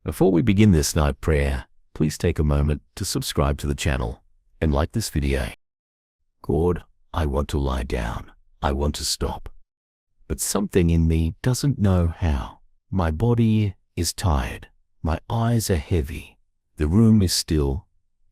Before we begin this night prayer, please take a moment to subscribe to the channel and like this video. God, I want to lie down. I want to stop. But something in me doesn't know how. My body is tired. My eyes are heavy. The room is still,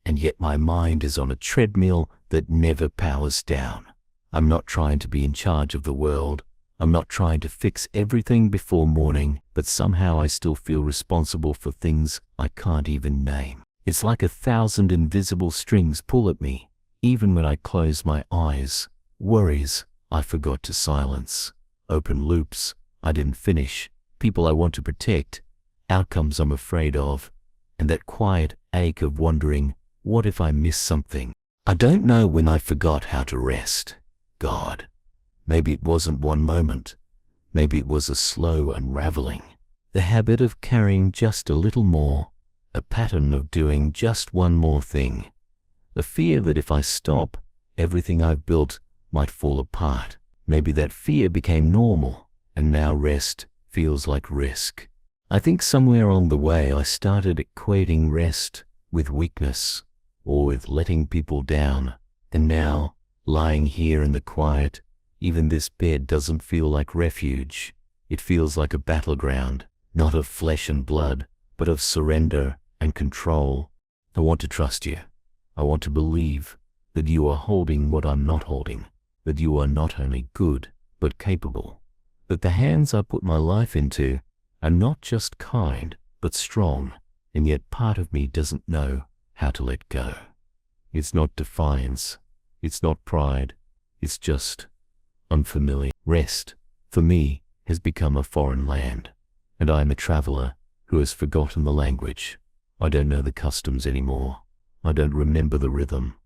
and yet my mind is on a treadmill that never powers down. I'm not trying to be in charge of the world. I'm not trying to fix everything before morning, but somehow I still feel responsible for things I can't even name. It's like 1,000 invisible strings pull at me, even when I close my eyes. Worries I forgot to silence. Open loops I didn't finish. People I want to protect. Outcomes I'm afraid of. And that quiet ache of wondering, what if I miss something? I don't know when I forgot how to rest. God. Maybe it wasn't one moment. Maybe it was a slow unraveling. The habit of carrying just a little more. A pattern of doing just one more thing. The fear that if I stop, everything I've built might fall apart. Maybe that fear became normal, and now rest feels like risk. I think somewhere along the way I started equating rest with weakness, or with letting people down. And now, lying here in the quiet, even this bed doesn't feel like refuge. It feels like a battleground, not of flesh and blood, but of surrender and control. I want to trust you. I want to believe that you are holding what I'm not holding, that you are not only good, but capable, that the hands I put my life into are not just kind, but strong, and yet part of me doesn't know how to let go. It's not defiance. It's not pride. It's just unfamiliar. Rest, for me, has become a foreign land, and I am a traveler who has forgotten the language. I don't know the customs anymore. I don't remember the rhythm.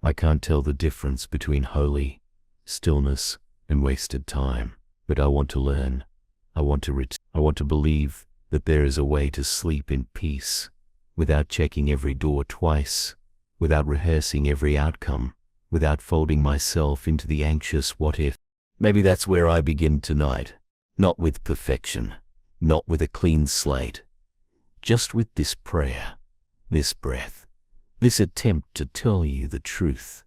I can't tell the difference between holy, stillness, and wasted time. But I want to learn. I want to believe that there is a way to sleep in peace, without checking every door twice, without rehearsing every outcome, without folding myself into the anxious what if. Maybe that's where I begin tonight. Not with perfection, not with a clean slate, just with this prayer, this breath, this attempt to tell you the truth,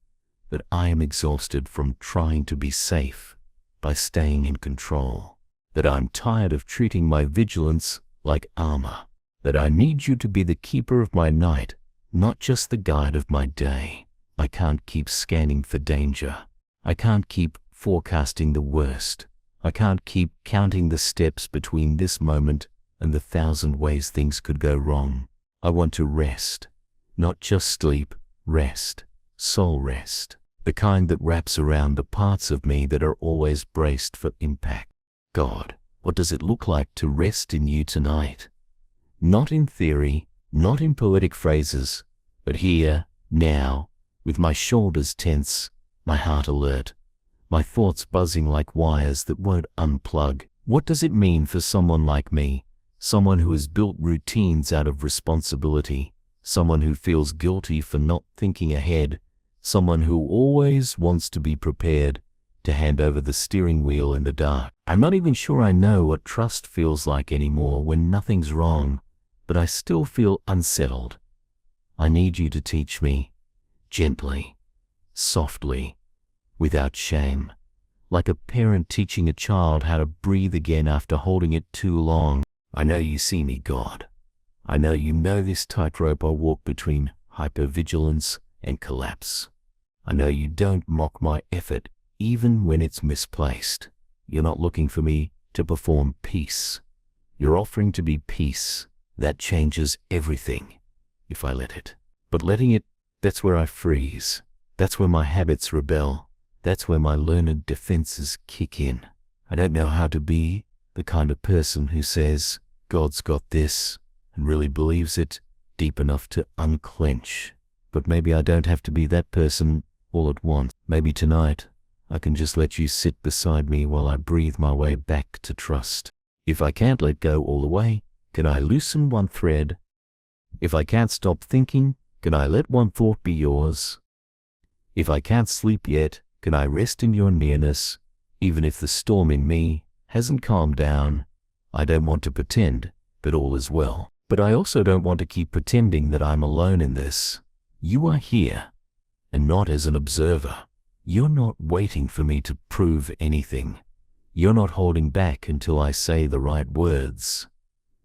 that I am exhausted from trying to be safe by staying in control, that I'm tired of treating my vigilance like armor, that I need you to be the keeper of my night, not just the guide of my day. I can't keep scanning for danger. I can't keep forecasting the worst. I can't keep counting the steps between this moment and the 1,000 ways things could go wrong. I want to rest, not just sleep, rest, soul rest, the kind that wraps around the parts of me that are always braced for impact. God, what does it look like to rest in you tonight? Not in theory, not in poetic phrases, but here, now, with my shoulders tense, my heart alert, my thoughts buzzing like wires that won't unplug. What does it mean for someone like me, someone who has built routines out of responsibility, someone who feels guilty for not thinking ahead, someone who always wants to be prepared to hand over the steering wheel in the dark? I'm not even sure I know what trust feels like anymore when nothing's wrong, but I still feel unsettled. I need you to teach me, gently, softly, without shame, like a parent teaching a child how to breathe again after holding it too long. I know you see me, God. I know you know this tightrope I walk between hypervigilance and collapse. I know you don't mock my effort even when it's misplaced. You're not looking for me to perform peace. You're offering to be peace. That changes everything, if I let it. But letting it, that's where I freeze. That's where my habits rebel. That's where my learned defenses kick in. I don't know how to be the kind of person who says, God's got this, and really believes it deep enough to unclench. But maybe I don't have to be that person all at once. Maybe tonight, I can just let you sit beside me while I breathe my way back to trust. If I can't let go all the way, can I loosen one thread? If I can't stop thinking, can I let one thought be yours? If I can't sleep yet, can I rest in your nearness, even if the storm in me hasn't calmed down? I don't want to pretend that all is well. But I also don't want to keep pretending that I'm alone in this. You are here, and not as an observer. You're not waiting for me to prove anything. You're not holding back until I say the right words.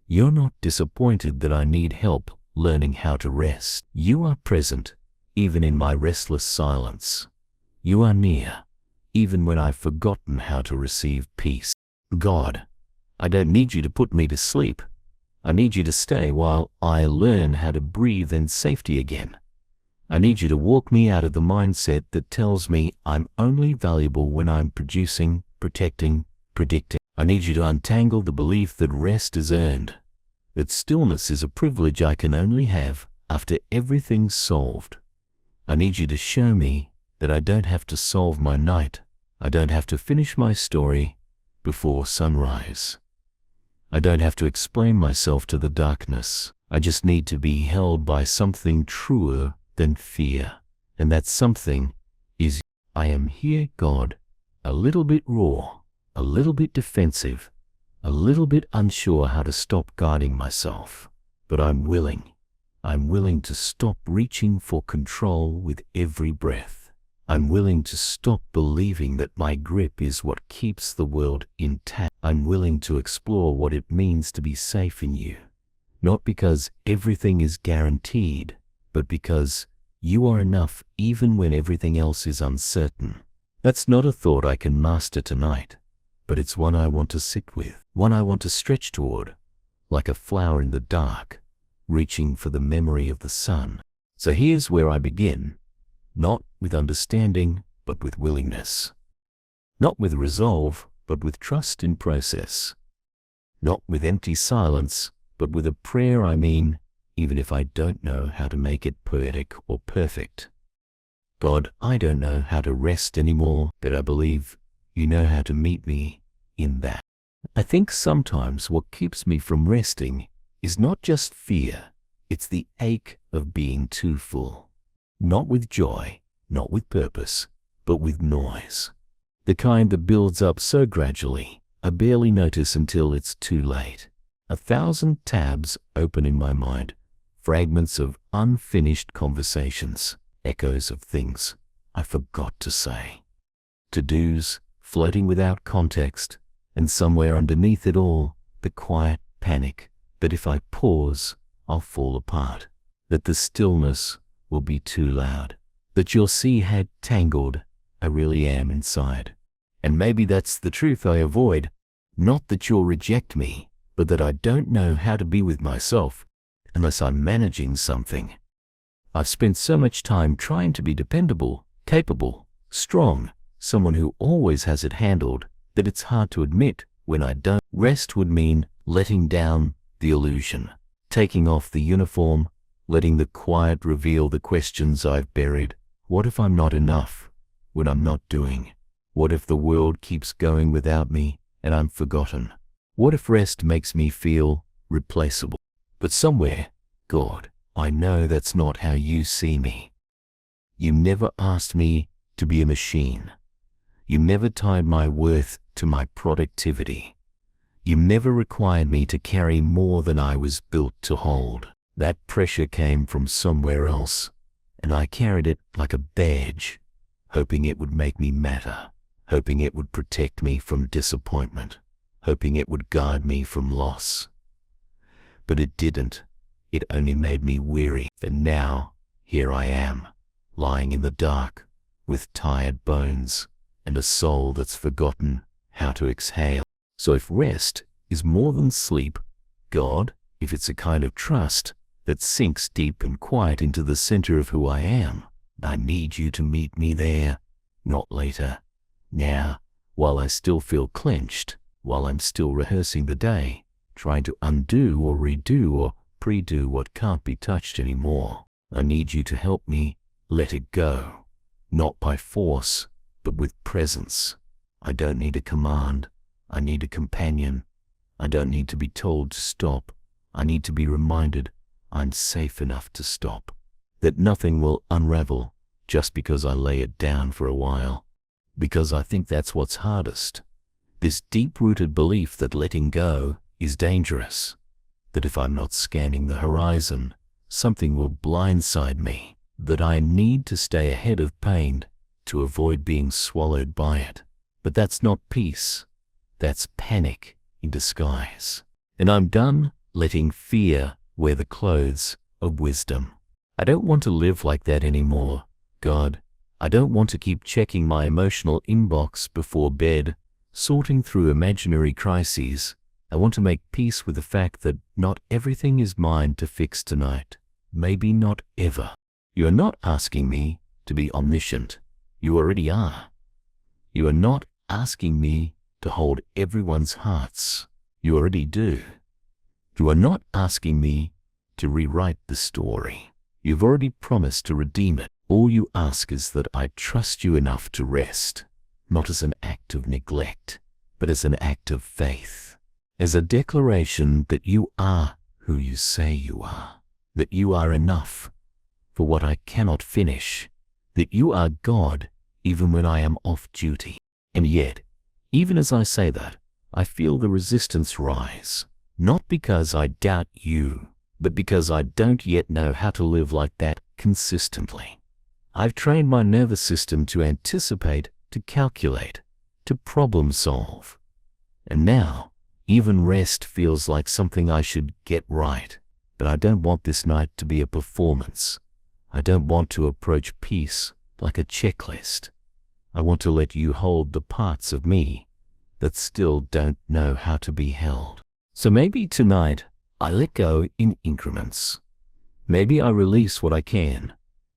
You're not disappointed that I need help learning how to rest. You are present, even in my restless silence. You are near, even when I've forgotten how to receive peace. God, I don't need you to put me to sleep. I need you to stay while I learn how to breathe in safety again. I need you to walk me out of the mindset that tells me I'm only valuable when I'm producing, protecting, predicting. I need you to untangle the belief that rest is earned, that stillness is a privilege I can only have after everything's solved. I need you to show me that I don't have to solve my night. I don't have to finish my story before sunrise. I don't have to explain myself to the darkness. I just need to be held by something truer than fear. And that something is, I am here, God, a little bit raw, a little bit defensive, a little bit unsure how to stop guarding myself. But I'm willing. I'm willing to stop reaching for control with every breath. I'm willing to stop believing that my grip is what keeps the world intact. I'm willing to explore what it means to be safe in you. Not because everything is guaranteed, but because you are enough even when everything else is uncertain. That's not a thought I can master tonight, but it's one I want to sit with, one I want to stretch toward, like a flower in the dark, reaching for the memory of the sun. So here's where I begin. Not with understanding, but with willingness. Not with resolve, but with trust in process. Not with empty silence, but with a prayer, even if I don't know how to make it poetic or perfect. God, I don't know how to rest anymore, but I believe you know how to meet me in that. I think sometimes what keeps me from resting is not just fear, it's the ache of being too full. Not with joy, not with purpose, but with noise. The kind that builds up so gradually, I barely notice until it's too late. 1,000 tabs open in my mind, fragments of unfinished conversations, echoes of things I forgot to say. To-dos floating without context, and somewhere underneath it all, the quiet panic that if I pause, I'll fall apart, that the stillness will be too loud, that you'll see how tangled I really am inside. And maybe that's the truth I avoid, not that you'll reject me, but that I don't know how to be with myself unless I'm managing something. I've spent so much time trying to be dependable, capable, strong, someone who always has it handled, that it's hard to admit when I don't. Rest would mean letting down the illusion, taking off the uniform, letting the quiet reveal the questions I've buried. What if I'm not enough when I'm not doing? What if the world keeps going without me and I'm forgotten? What if rest makes me feel replaceable? But somewhere, God, I know that's not how you see me. You never asked me to be a machine. You never tied my worth to my productivity. You never required me to carry more than I was built to hold. That pressure came from somewhere else, and I carried it like a badge, hoping it would make me matter, hoping it would protect me from disappointment, hoping it would guard me from loss. But it didn't. It only made me weary. And now, here I am, lying in the dark, with tired bones, and a soul that's forgotten how to exhale. So if rest is more than sleep, God, if it's a kind of trust that sinks deep and quiet into the center of who I am, I need you to meet me there, not later. Now, while I still feel clenched, while I'm still rehearsing the day, trying to undo or redo or pre-do what can't be touched anymore, I need you to help me let it go, not by force, but with presence. I don't need a command. I need a companion. I don't need to be told to stop. I need to be reminded I'm safe enough to stop, that nothing will unravel just because I lay it down for a while, because I think that's what's hardest. This deep-rooted belief that letting go is dangerous, that if I'm not scanning the horizon, something will blindside me, that I need to stay ahead of pain to avoid being swallowed by it. But that's not peace. That's panic in disguise. And I'm done letting fear wear the clothes of wisdom. I don't want to live like that anymore, God. I don't want to keep checking my emotional inbox before bed, sorting through imaginary crises. I want to make peace with the fact that not everything is mine to fix tonight. Maybe not ever. You are not asking me to be omniscient. You already are. You are not asking me to hold everyone's hearts. You already do. You are not asking me to rewrite the story. You've already promised to redeem it. All you ask is that I trust you enough to rest, not as an act of neglect, but as an act of faith, as a declaration that you are who you say you are, that you are enough for what I cannot finish, that you are God even when I am off duty. And yet, even as I say that, I feel the resistance rise, not because I doubt you, but because I don't yet know how to live like that consistently. I've trained my nervous system to anticipate, to calculate, to problem solve. And now, even rest feels like something I should get right. But I don't want this night to be a performance. I don't want to approach peace like a checklist. I want to let you hold the parts of me that still don't know how to be held. So maybe tonight I let go in increments. Maybe I release what I can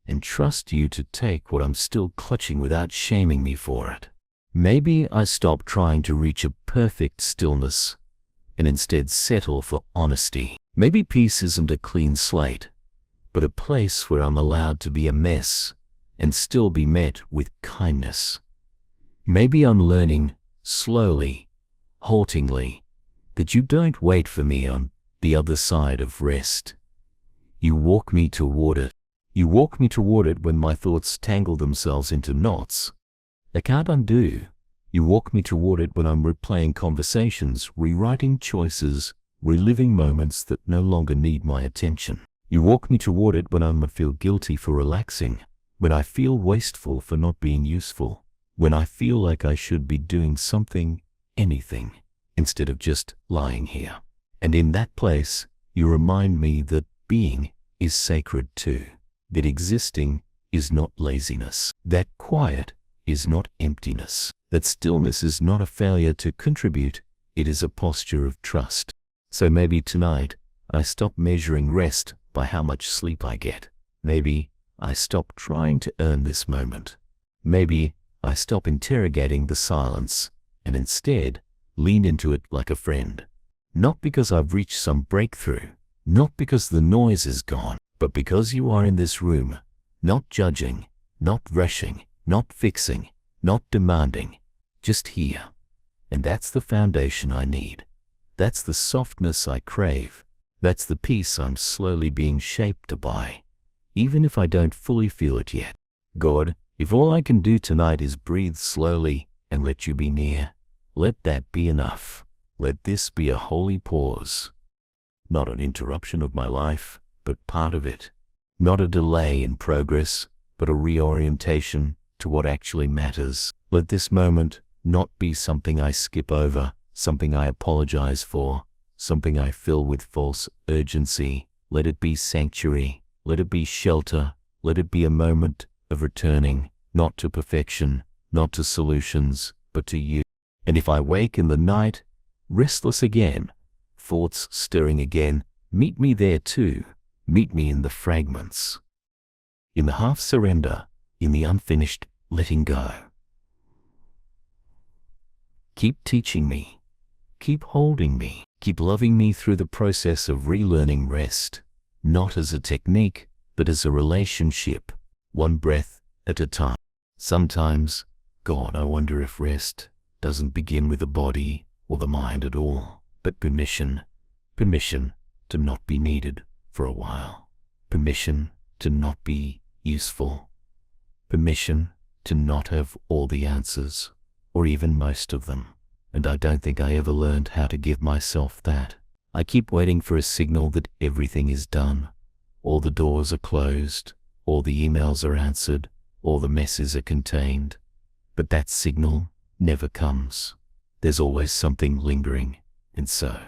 and trust you to take what I'm still clutching without shaming me for it. Maybe I stop trying to reach a perfect stillness and instead settle for honesty. Maybe peace isn't a clean slate, but a place where I'm allowed to be a mess and still be met with kindness. Maybe I'm learning slowly, haltingly, that you don't wait for me on the other side of rest. You walk me toward it. You walk me toward it when my thoughts tangle themselves into knots they can't undo. You walk me toward it when I'm replaying conversations, rewriting choices, reliving moments that no longer need my attention. You walk me toward it when I feel guilty for relaxing, when I feel wasteful for not being useful, when I feel like I should be doing something, anything, instead of just lying here. And in that place, you remind me that being is sacred too, that existing is not laziness, that quiet is not emptiness, that stillness is not a failure to contribute, it is a posture of trust. So maybe tonight, I stop measuring rest by how much sleep I get. Maybe I stop trying to earn this moment. Maybe I stop interrogating the silence and instead lean into it like a friend. Not because I've reached some breakthrough, not because the noise is gone, but because you are in this room, not judging, not rushing, not fixing, not demanding, just here. And that's the foundation I need. That's the softness I crave. That's the peace I'm slowly being shaped by, even if I don't fully feel it yet. God, if all I can do tonight is breathe slowly and let you be near, let that be enough. Let this be a holy pause. Not an interruption of my life, but part of it. Not a delay in progress, but a reorientation to what actually matters. Let this moment not be something I skip over, something I apologize for, something I fill with false urgency. Let it be sanctuary. Let it be shelter. Let it be a moment of returning, not to perfection, not to solutions, but to you. And if I wake in the night, restless again, thoughts stirring again, meet me there too. Meet me in the fragments, in the half-surrender, in the unfinished letting go. Keep teaching me, keep holding me, keep loving me through the process of relearning rest, not as a technique, but as a relationship, one breath at a time. Sometimes, God, I wonder if rest doesn't begin with the body or the mind at all, but permission to not be needed for a while, permission to not be useful, permission to not have all the answers, or even most of them. And I don't think I ever learned how to give myself that. I keep waiting for a signal that everything is done. All the doors are closed, all the emails are answered, all the messes are contained. But that signal never comes. There's always something lingering, and so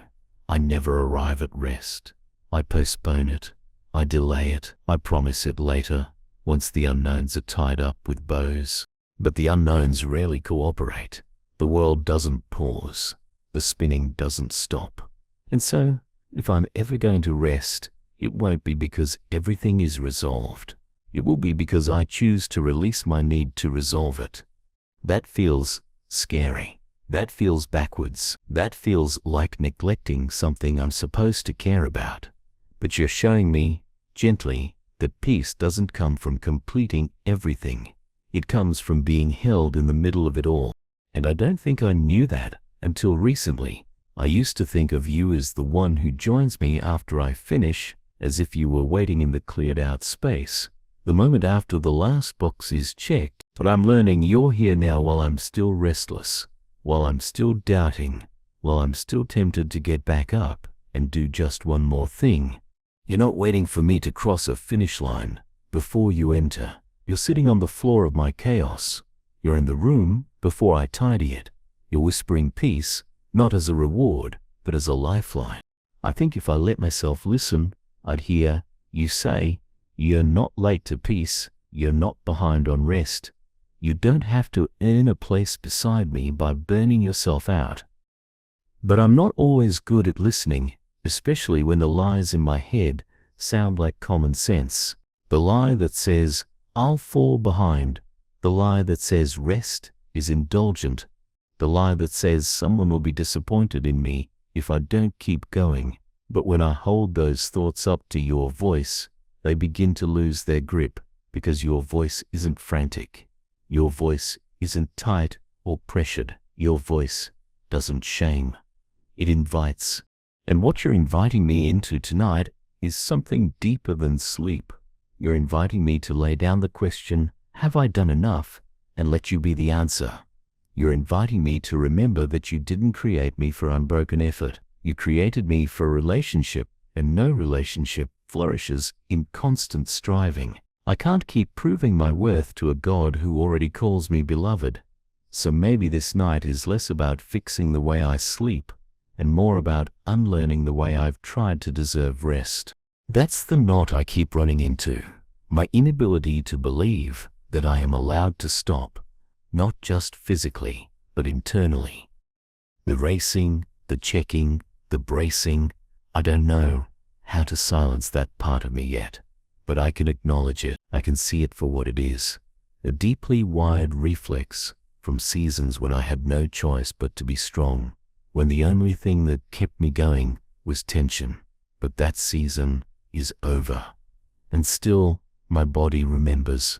I never arrive at rest. I postpone it, I delay it, I promise it later, once the unknowns are tied up with bows. But the unknowns rarely cooperate. The world doesn't pause. The spinning doesn't stop. And so, if I'm ever going to rest, it won't be because everything is resolved. It will be because I choose to release my need to resolve it. That feels scary. That feels backwards. That feels like neglecting something I'm supposed to care about. But you're showing me, gently, that peace doesn't come from completing everything. It comes from being held in the middle of it all. And I don't think I knew that until recently. I used to think of you as the one who joins me after I finish, as if you were waiting in the cleared out space, the moment after the last box is checked. But I'm learning you're here now while I'm still restless, while I'm still doubting, while I'm still tempted to get back up and do just one more thing. You're not waiting for me to cross a finish line before you enter. You're sitting on the floor of my chaos. You're in the room before I tidy it. You're whispering peace, not as a reward, but as a lifeline. I think if I let myself listen, I'd hear you say, you're not late to peace, you're not behind on rest. You don't have to earn a place beside me by burning yourself out. But I'm not always good at listening, especially when the lies in my head sound like common sense. The lie that says, I'll fall behind. The lie that says rest is indulgent. The lie that says someone will be disappointed in me if I don't keep going. But when I hold those thoughts up to your voice, they begin to lose their grip, because your voice isn't frantic. Your voice isn't tight or pressured. Your voice doesn't shame. It invites. And what you're inviting me into tonight is something deeper than sleep. You're inviting me to lay down the question, have I done enough, and let you be the answer. You're inviting me to remember that you didn't create me for unbroken effort. You created me for a relationship, and no relationship flourishes in constant striving. I can't keep proving my worth to a God who already calls me beloved. So maybe this night is less about fixing the way I sleep, and more about unlearning the way I've tried to deserve rest. That's the knot I keep running into. My inability to believe that I am allowed to stop, not just physically, but internally. The racing, the checking, the bracing, I don't know how to silence that part of me yet, but I can acknowledge it. I can see it for what it is. A deeply wired reflex from seasons when I had no choice but to be strong, when the only thing that kept me going was tension. But that season is over. And still, my body remembers.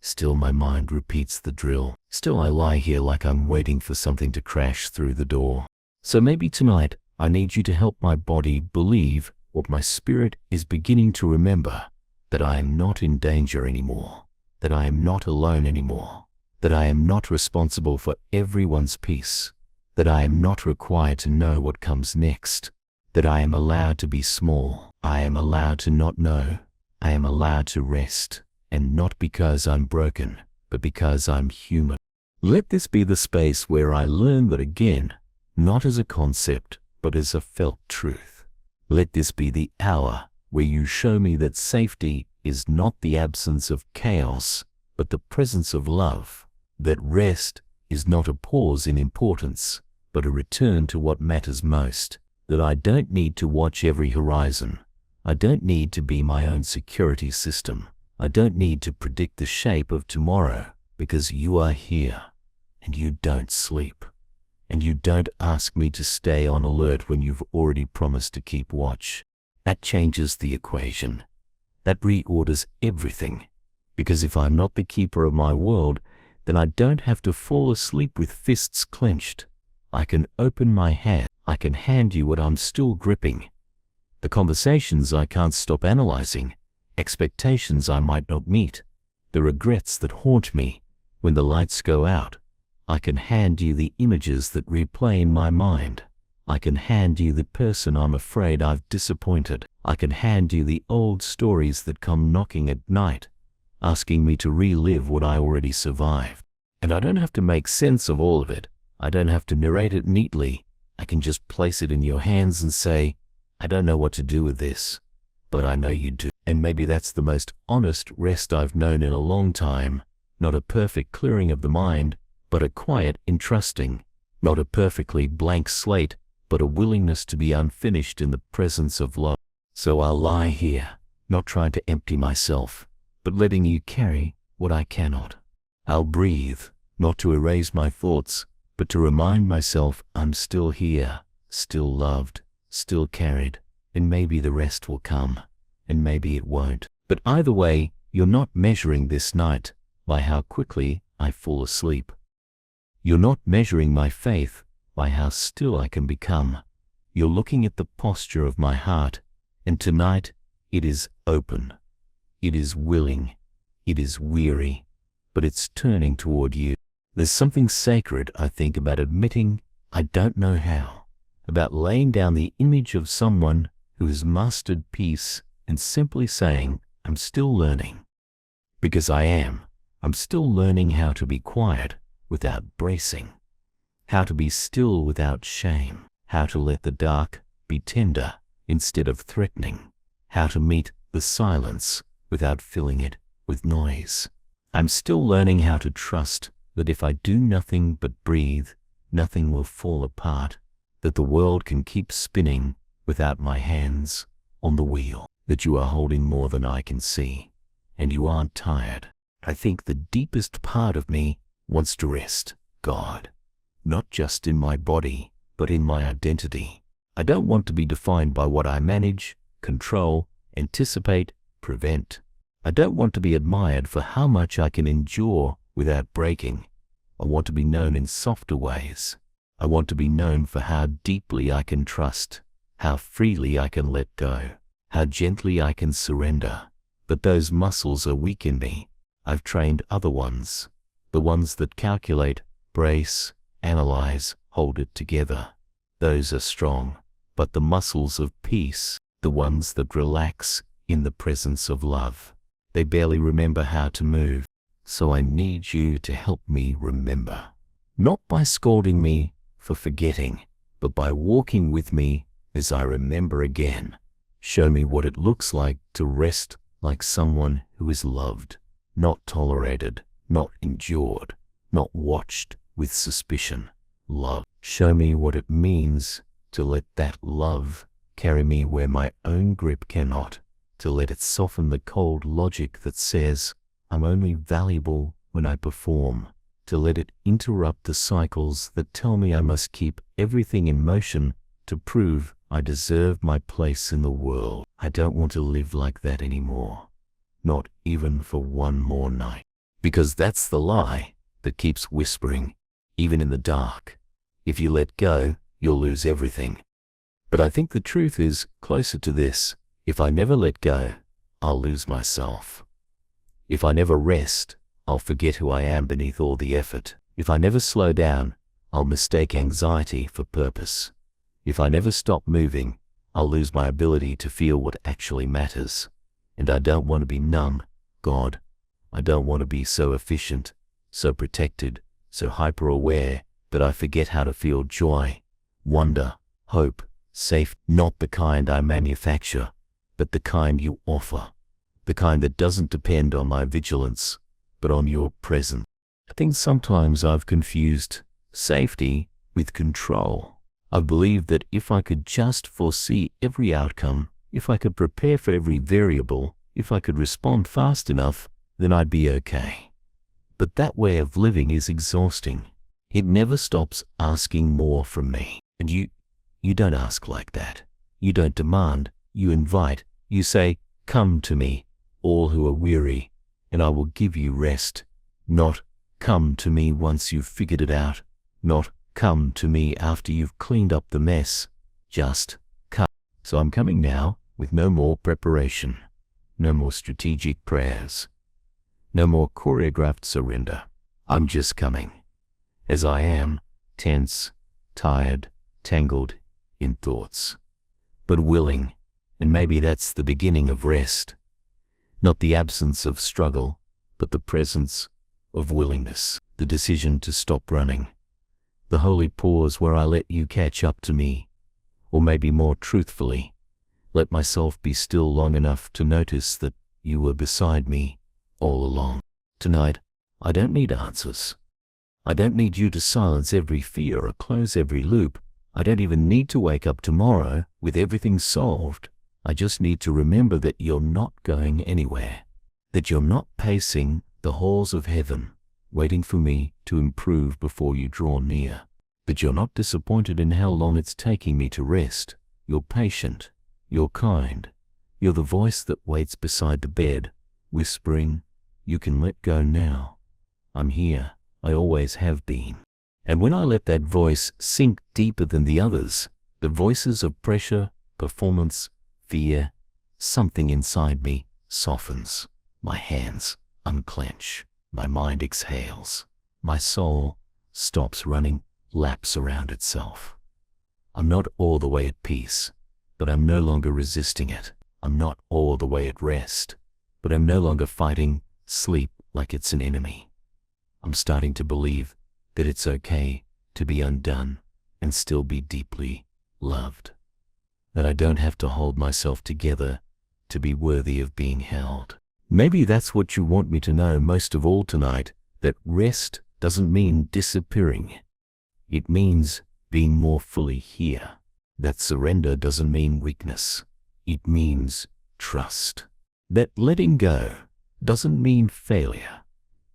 Still, my mind repeats the drill. Still, I lie here like I'm waiting for something to crash through the door. So maybe tonight, I need you to help my body believe what my spirit is beginning to remember, that I am not in danger anymore, that I am not alone anymore, that I am not responsible for everyone's peace, that I am not required to know what comes next, that I am allowed to be small, I am allowed to not know, I am allowed to rest, and not because I'm broken, but because I'm human. Let this be the space where I learn that again, not as a concept, but as a felt truth. Let this be the hour where you show me that safety is not the absence of chaos, but the presence of love, that rest is not a pause in importance, but a return to what matters most, that I don't need to watch every horizon. I don't need to be my own security system. I don't need to predict the shape of tomorrow, because you are here, and you don't sleep, and you don't ask me to stay on alert when you've already promised to keep watch. That changes the equation. That reorders everything, because if I'm not the keeper of my world, then I don't have to fall asleep with fists clenched. I can open my hand. I can hand you what I'm still gripping. The conversations I can't stop analyzing, expectations I might not meet, the regrets that haunt me when the lights go out. I can hand you the images that replay in my mind. I can hand you the person I'm afraid I've disappointed. I can hand you the old stories that come knocking at night, asking me to relive what I already survived. And I don't have to make sense of all of it. I don't have to narrate it neatly. I can just place it in your hands and say, I don't know what to do with this, but I know you do. And maybe that's the most honest rest I've known in a long time. Not a perfect clearing of the mind, but a quiet entrusting. Not a perfectly blank slate, but a willingness to be unfinished in the presence of love. So I'll lie here, not trying to empty myself, but letting you carry what I cannot. I'll breathe, not to erase my thoughts, but to remind myself I'm still here, still loved, still carried, and maybe the rest will come, and maybe it won't. But either way, you're not measuring this night by how quickly I fall asleep. You're not measuring my faith by how still I can become. You're looking at the posture of my heart, and tonight it is open. It is willing. It is weary, but it's turning toward you. There's something sacred, I think, about admitting I don't know how, about laying down the image of someone who has mastered peace and simply saying, I'm still learning. Because I am. I'm still learning how to be quiet without bracing, how to be still without shame, how to let the dark be tender instead of threatening, how to meet the silence without filling it with noise. I'm still learning how to trust that if I do nothing but breathe, nothing will fall apart, that the world can keep spinning without my hands on the wheel, that you are holding more than I can see, and you aren't tired. I think the deepest part of me wants to rest, God, not just in my body, but in my identity. I don't want to be defined by what I manage, control, anticipate, prevent. I don't want to be admired for how much I can endure without breaking. I want to be known in softer ways. I want to be known for how deeply I can trust, how freely I can let go, how gently I can surrender. But those muscles are weak in me. I've trained other ones, the ones that calculate, brace, analyze, hold it together. Those are strong, but the muscles of peace, the ones that relax in the presence of love, they barely remember how to move. So I need you to help me remember, not by scolding me for forgetting, but by walking with me as I remember again. Show me what it looks like to rest like someone who is loved, not tolerated, not endured, not watched with suspicion. Love. Show me what it means to let that love carry me where my own grip cannot, to let it soften the cold logic that says I'm only valuable when I perform, to let it interrupt the cycles that tell me I must keep everything in motion to prove I deserve my place in the world. I don't want to live like that anymore, not even for one more night, because that's the lie that keeps whispering, even in the dark. If you let go, you'll lose everything. But I think the truth is closer to this. If I never let go, I'll lose myself. If I never rest, I'll forget who I am beneath all the effort. If I never slow down, I'll mistake anxiety for purpose. If I never stop moving, I'll lose my ability to feel what actually matters. And I don't want to be numb, God. I don't want to be so efficient, so protected, so hyper-aware that I forget how to feel joy, wonder, hope, safe. Not the kind I manufacture, but the kind you offer. The kind that doesn't depend on my vigilance, but on your presence. I think sometimes I've confused safety with control. I believe that if I could just foresee every outcome, if I could prepare for every variable, if I could respond fast enough, then I'd be okay. But that way of living is exhausting. It never stops asking more from me. And you don't ask like that. You don't demand, you invite. You say, come to me, all who are weary, and I will give you rest. Not, come to me once you've figured it out. Not, come to me after you've cleaned up the mess. Just, come. So I'm coming now with no more preparation, no more strategic prayers, no more choreographed surrender. I'm just coming, as I am, tense, tired, tangled, in thoughts, but willing, and maybe that's the beginning of rest. Not the absence of struggle, but the presence of willingness, the decision to stop running, the holy pause where I let you catch up to me, or maybe more truthfully, let myself be still long enough to notice that you were beside me all along. Tonight, I don't need answers. I don't need you to silence every fear or close every loop. I don't even need to wake up tomorrow with everything solved. I just need to remember that you're not going anywhere, that you're not pacing the halls of heaven, waiting for me to improve before you draw near, that you're not disappointed in how long it's taking me to rest. You're patient, you're kind, you're the voice that waits beside the bed, whispering, you can let go now. I'm here, I always have been. And when I let that voice sink deeper than the others, the voices of pressure, performance, fear, something inside me softens. My hands unclench, my mind exhales, my soul stops running laps around itself. I'm not all the way at peace, but I'm no longer resisting it. I'm not all the way at rest, but I'm no longer fighting sleep like it's an enemy. I'm starting to believe that it's okay to be undone and still be deeply loved. That I don't have to hold myself together to be worthy of being held. Maybe that's what you want me to know most of all tonight, that rest doesn't mean disappearing. It means being more fully here. That surrender doesn't mean weakness. It means trust. That letting go doesn't mean failure.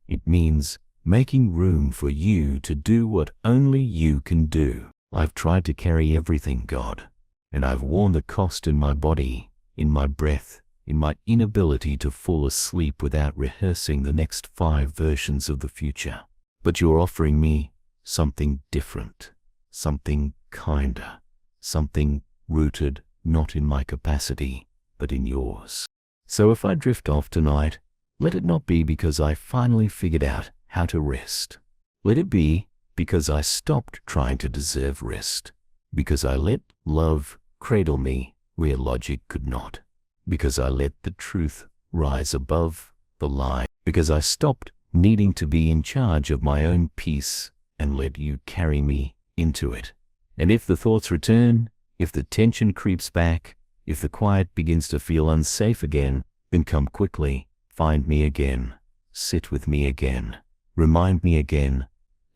It means making room for you to do what only you can do. I've tried to carry everything, God, and I've worn the cost in my body, in my breath, in my inability to fall asleep without rehearsing the next 5 versions of the future. But you're offering me something different, something kinder, something rooted not in my capacity, but in yours. So if I drift off tonight, let it not be because I finally figured out how to rest. Let it be because I stopped trying to deserve rest, because I let love cradle me where logic could not, because I let the truth rise above the lie, because I stopped needing to be in charge of my own peace and let you carry me into it. And if the thoughts return, if the tension creeps back, if the quiet begins to feel unsafe again, then come quickly, find me again, sit with me again, remind me again,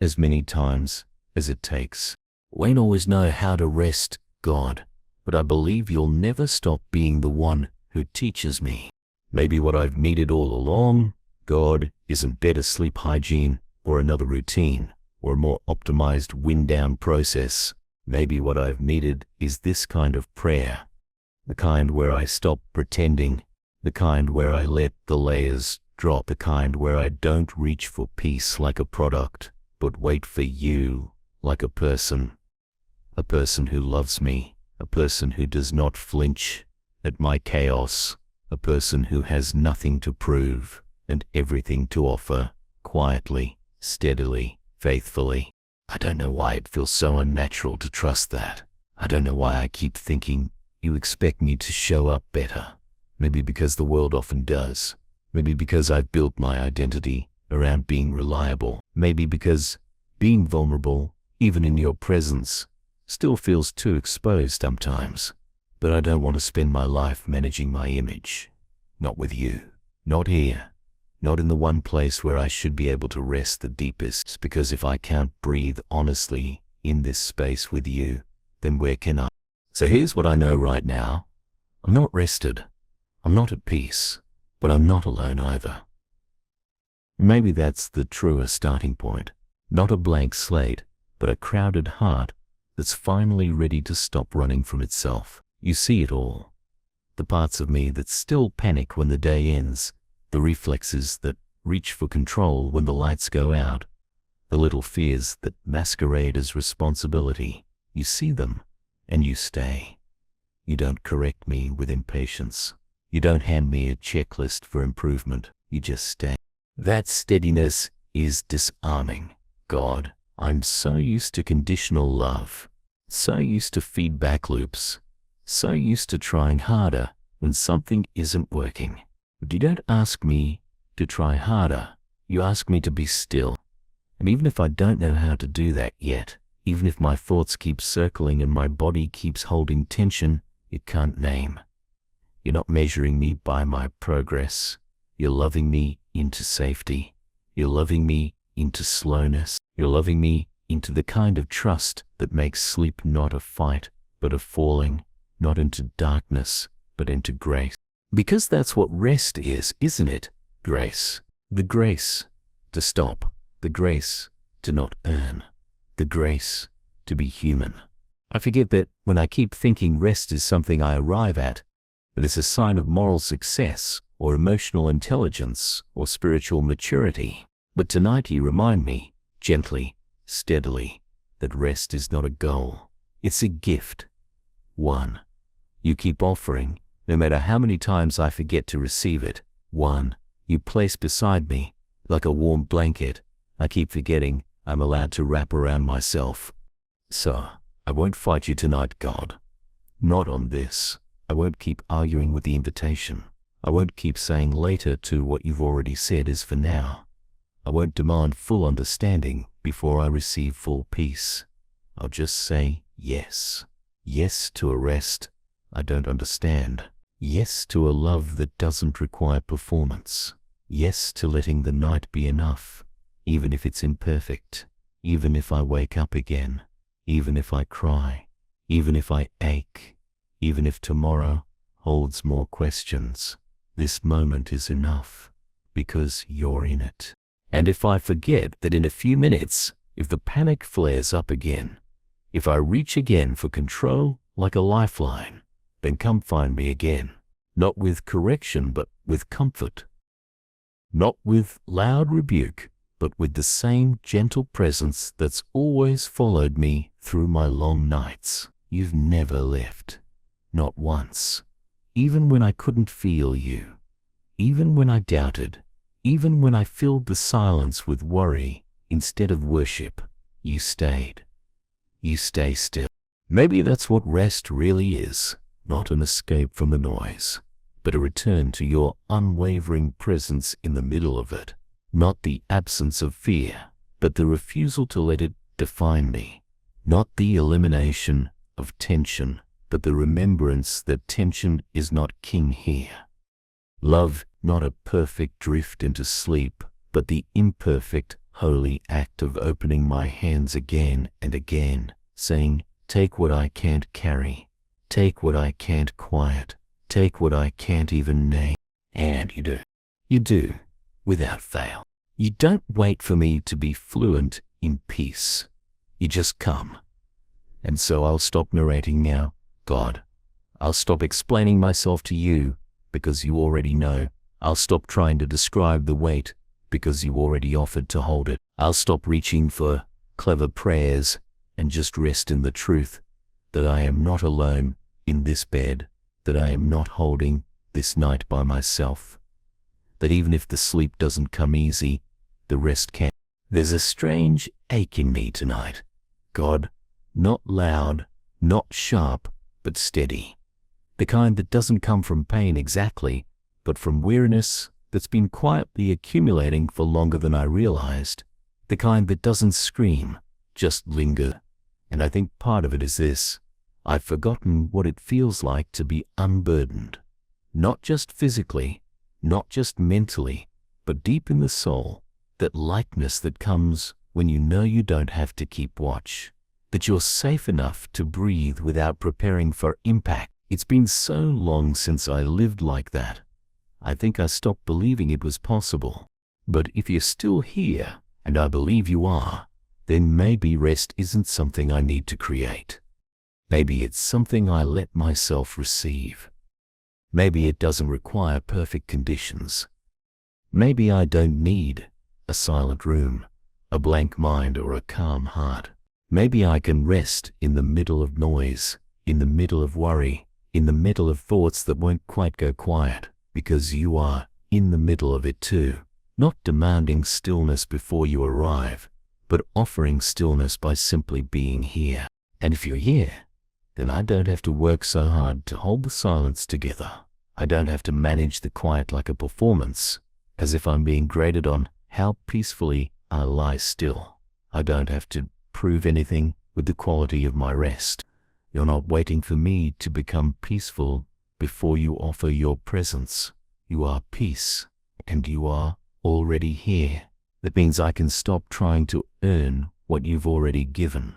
as many times as it takes. Won't always know how to rest, God, but I believe you'll never stop being the one who teaches me. Maybe what I've needed all along, God, isn't better sleep hygiene or another routine or a more optimized wind-down process. Maybe what I've needed is this kind of prayer, the kind where I stop pretending, the kind where I let the layers drop, the kind where I don't reach for peace like a product, but wait for you like a person who loves me, a person who does not flinch at my chaos, a person who has nothing to prove and everything to offer, quietly, steadily, faithfully. I don't know why it feels so unnatural to trust that. I don't know why I keep thinking you expect me to show up better. Maybe because the world often does. Maybe because I've built my identity around being reliable. Maybe because being vulnerable, even in your presence, still feels too exposed sometimes. But I don't want to spend my life managing my image. Not with you. Not here. Not in the one place where I should be able to rest the deepest, because if I can't breathe honestly in this space with you, then where can I? So here's what I know right now. I'm not rested. I'm not at peace, but I'm not alone either. Maybe that's the truer starting point. Not a blank slate, but a crowded heart that's finally ready to stop running from itself. You see it all. The parts of me that still panic when the day ends, the reflexes that reach for control when the lights go out, the little fears that masquerade as responsibility. You see them, and you stay. You don't correct me with impatience. You don't hand me a checklist for improvement. You just stay. That steadiness is disarming. God, I'm so used to conditional love. So used to feedback loops. So used to trying harder when something isn't working. But you don't ask me to try harder. You ask me to be still. And even if I don't know how to do that yet, even if my thoughts keep circling and my body keeps holding tension it can't name, you're not measuring me by my progress. You're loving me into safety. You're loving me into slowness. You're loving me into the kind of trust that makes sleep not a fight, but a falling, not into darkness, but into grace. Because that's what rest is, isn't it? Grace. The grace to stop. The grace to not earn. The grace to be human. I forget that when I keep thinking rest is something I arrive at, that it's a sign of moral success or emotional intelligence or spiritual maturity. But tonight you remind me, gently, steadily, that rest is not a goal. It's a gift. One you keep offering, no matter how many times I forget to receive it. One you place beside me, like a warm blanket. I keep forgetting I'm allowed to wrap around myself. So, I won't fight you tonight, God. Not on this. I won't keep arguing with the invitation. I won't keep saying later to what you've already said is for now. I won't demand full understanding before I receive full peace. I'll just say yes. Yes to a rest I don't understand. Yes to a love that doesn't require performance. Yes to letting the night be enough, even if it's imperfect, even if I wake up again, even if I cry, even if I ache, even if tomorrow holds more questions. This moment is enough, because you're in it. And if I forget that in a few minutes, if the panic flares up again, if I reach again for control like a lifeline, then come find me again, not with correction but with comfort. Not with loud rebuke, but with the same gentle presence that's always followed me through my long nights. You've never left, not once. Even when I couldn't feel you, even when I doubted, even when I filled the silence with worry instead of worship, you stayed. You stay still. Maybe that's what rest really is, not an escape from the noise, but a return to your unwavering presence in the middle of it. Not the absence of fear, but the refusal to let it define me. Not the elimination of tension, but the remembrance that tension is not king here. Love, not a perfect drift into sleep, but the imperfect, holy act of opening my hands again and again, saying, take what I can't carry, take what I can't quiet, take what I can't even name. And you do. You do, without fail. You don't wait for me to be fluent in peace. You just come. And so I'll stop narrating now, God. I'll stop explaining myself to you, because you already know. I'll stop trying to describe the weight, because you already offered to hold it. I'll stop reaching for clever prayers and just rest in the truth that I am not alone in this bed, that I am not holding this night by myself, that even if the sleep doesn't come easy, the rest can. There's a strange ache in me tonight, God, not loud, not sharp, but steady. The kind that doesn't come from pain exactly, but from weariness that's been quietly accumulating for longer than I realized. The kind that doesn't scream, just linger. And I think part of it is this. I've forgotten what it feels like to be unburdened. Not just physically, not just mentally, but deep in the soul. That lightness that comes when you know you don't have to keep watch. That you're safe enough to breathe without preparing for impact. It's been so long since I lived like that. I think I stopped believing it was possible. But if you're still here, and I believe you are, then maybe rest isn't something I need to create. Maybe it's something I let myself receive. Maybe it doesn't require perfect conditions. Maybe I don't need a silent room, a blank mind, or a calm heart. Maybe I can rest in the middle of noise, in the middle of worry, in the middle of thoughts that won't quite go quiet, because you are in the middle of it too. Not demanding stillness before you arrive, but offering stillness by simply being here. And if you're here, then I don't have to work so hard to hold the silence together. I don't have to manage the quiet like a performance, as if I'm being graded on how peacefully I lie still. I don't have to prove anything with the quality of my rest. You're not waiting for me to become peaceful before you offer your presence. You are peace, and you are already here. That means I can stop trying to earn what you've already given.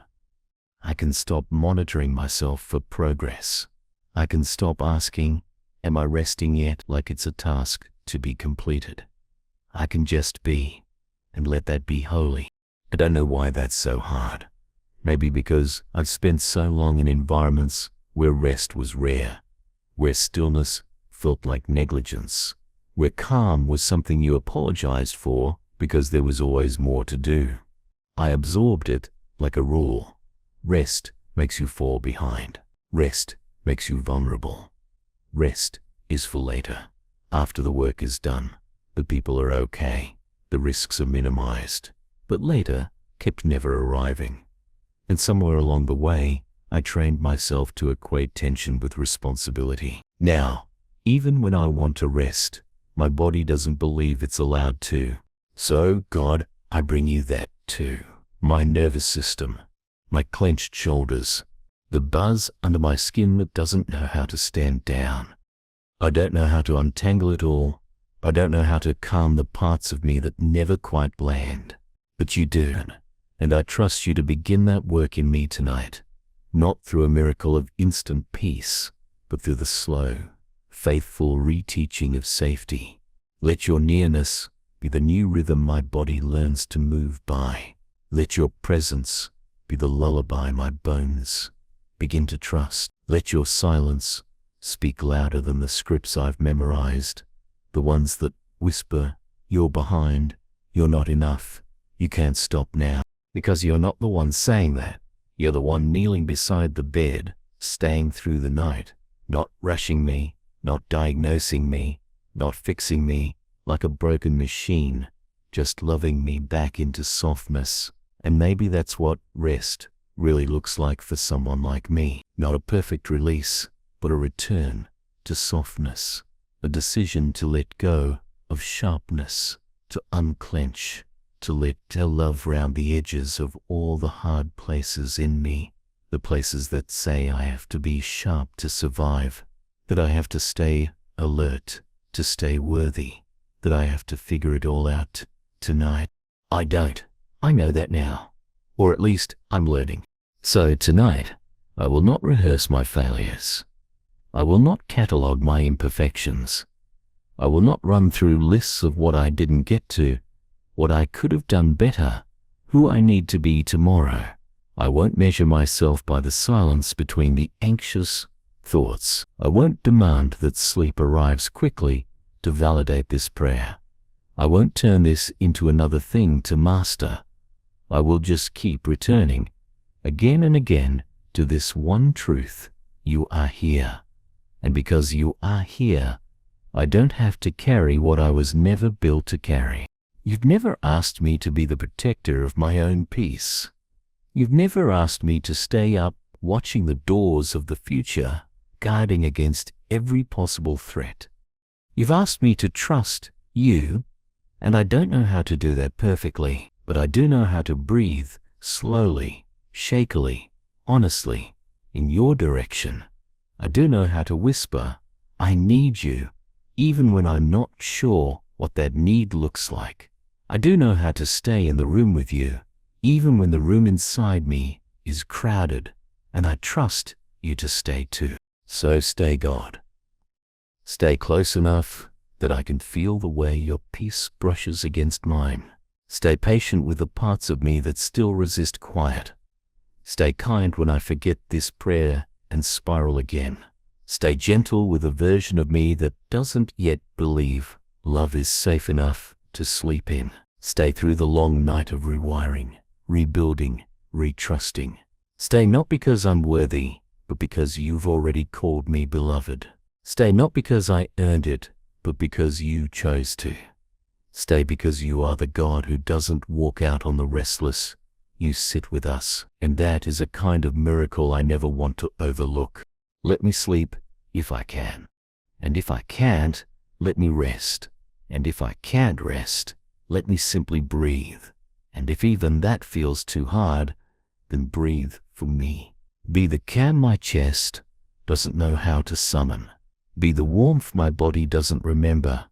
I can stop monitoring myself for progress. I can stop asking, am I resting yet, like it's a task to be completed. I can just be, and let that be holy. I don't know why that's so hard. Maybe because I've spent so long in environments where rest was rare, where stillness felt like negligence, where calm was something you apologized for because there was always more to do. I absorbed it like a rule. Rest makes you fall behind. Rest makes you vulnerable. Rest is for later, after the work is done. The people are okay. The risks are minimized. But later kept never arriving. And somewhere along the way, I trained myself to equate tension with responsibility. Now, even when I want to rest, my body doesn't believe it's allowed to. So, God, I bring you that too. My nervous system, my clenched shoulders, the buzz under my skin that doesn't know how to stand down. I don't know how to untangle it all. I don't know how to calm the parts of me that never quite land. But you do, and I trust you to begin that work in me tonight, not through a miracle of instant peace, but through the slow, faithful reteaching of safety. Let your nearness be the new rhythm my body learns to move by. Let your presence be the lullaby my bones begin to trust. Let your silence speak louder than the scripts I've memorized, the ones that whisper, you're behind, you're not enough, you can't stop now. Because you're not the one saying that. You're the one kneeling beside the bed, staying through the night, not rushing me, not diagnosing me, not fixing me like a broken machine, just loving me back into softness. And maybe that's what rest really looks like for someone like me. Not a perfect release, but a return to softness, a decision to let go of sharpness, to unclench, to let love round the edges of all the hard places in me, the places that say I have to be sharp to survive, that I have to stay alert, to stay worthy, that I have to figure it all out tonight. I don't. I know that now, or at least I'm learning. So tonight, I will not rehearse my failures. I will not catalogue my imperfections. I will not run through lists of what I didn't get to, what I could have done better, who I need to be tomorrow. I won't measure myself by the silence between the anxious thoughts. I won't demand that sleep arrives quickly to validate this prayer. I won't turn this into another thing to master. I will just keep returning, again and again, to this one truth. You are here. And because you are here, I don't have to carry what I was never built to carry. You've never asked me to be the protector of my own peace. You've never asked me to stay up watching the doors of the future, guarding against every possible threat. You've asked me to trust you, and I don't know how to do that perfectly, but I do know how to breathe slowly, shakily, honestly, in your direction. I do know how to whisper, I need you, even when I'm not sure what that need looks like. I do know how to stay in the room with you, even when the room inside me is crowded, and I trust you to stay too. So stay, God. Stay close enough that I can feel the way your peace brushes against mine. Stay patient with the parts of me that still resist quiet. Stay kind when I forget this prayer and spiral again. Stay gentle with a version of me that doesn't yet believe love is safe enough to sleep in. Stay through the long night of rewiring, rebuilding, retrusting. Stay not because I'm worthy, but because you've already called me beloved. Stay not because I earned it, but because you chose to. Stay because you are the God who doesn't walk out on the restless. you sit with us, and that is a kind of miracle I never want to overlook. Let me sleep if I can. And if I can't, let me rest. And if I can't rest, let me simply breathe. And if even that feels too hard, then breathe for me. Be the calm my chest doesn't know how to summon. Be the warmth my body doesn't remember